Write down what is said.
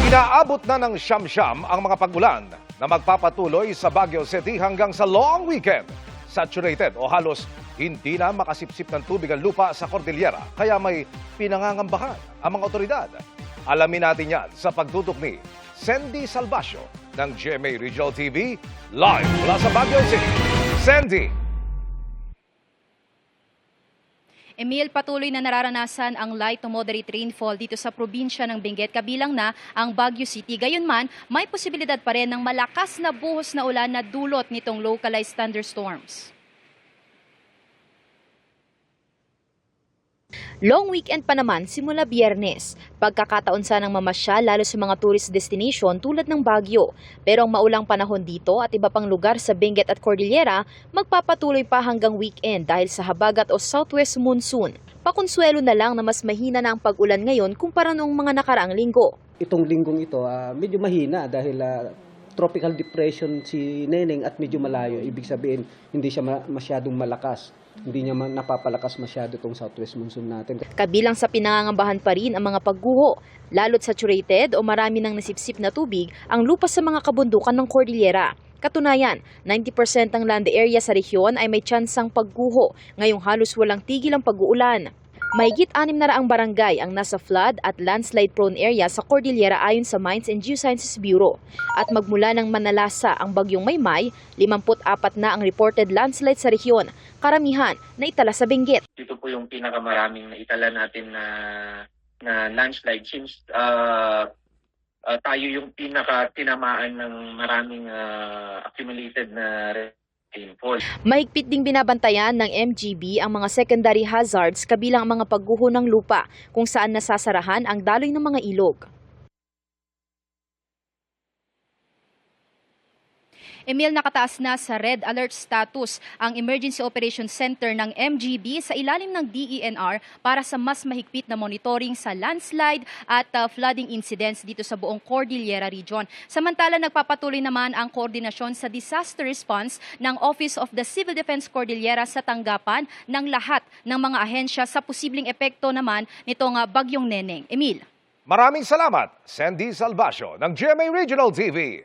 Inaabot na ng siyam-siyam ang mga pag-ulan na magpapatuloy sa Baguio City hanggang sa long weekend. Saturated o halos hindi na makasipsip ng tubig ang lupa sa Cordillera, kaya may pinangangambahan ang mga otoridad. Alamin natin yan sa pagtutok ni Sandy Salvacio ng GMA Regional TV, live mula sa Baguio City. Sandy! Emil, patuloy na nararanasan ang light to moderate rainfall dito sa probinsya ng Benguet, kabilang na ang Baguio City. Gayunman, may posibilidad pa rin ng malakas na buhos na ulan na dulot nitong localized thunderstorms. Long weekend pa naman simula Biyernes. Pagkakataon sanang mamasyal lalo sa mga tourist destination tulad ng Baguio. Pero ang maulang panahon dito at iba pang lugar sa Benguet at Cordillera magpapatuloy pa hanggang weekend dahil sa habagat o southwest monsoon. Pakonsuelo na lang na mas mahina na ang pag-ulan ngayon kumpara noong mga nakaraang linggo. Itong linggong ito medyo mahina dahil tropical depression si Neneng at medyo malayo. Ibig sabihin hindi siya masyadong malakas. Hindi niya napapalakas masyado itong southwest monsoon natin. Kabilang sa pinangangambahan pa rin ang mga pagguho, lalo't saturated o marami ng nasipsip na tubig ang lupa sa mga kabundukan ng Cordillera. Katunayan, 90% ng land area sa rehiyon ay may tsansang pagguho, ngayong halos walang tigil ang pag-uulan. Mahigit 600 barangay ang nasa flood at landslide-prone area sa Cordillera ayon sa Mines and Geosciences Bureau. At magmula ng manalasa ang bagyong Maymay, 54 na ang reported landslide sa rehiyon, karamihan na itala sa Benguet. Ito po yung pinakamaraming naitala natin na landslide since tayo yung pinaka-tinamaan ng maraming accumulated na rainfall. Mahigpit ding binabantayan ng MGB ang mga secondary hazards kabilang ang mga pagguho ng lupa kung saan nasasarahan ang daloy ng mga ilog. Emil, nakataas na sa red alert status ang Emergency Operations Center ng MGB sa ilalim ng DENR para sa mas mahigpit na monitoring sa landslide at flooding incidents dito sa buong Cordillera Region. Samantala, nagpapatuloy naman ang koordinasyon sa disaster response ng Office of the Civil Defense Cordillera sa tanggapan ng lahat ng mga ahensya sa posibleng epekto naman nitong bagyong Neneng. Emil. Maraming salamat, Sandy Salvacio ng GMA Regional TV.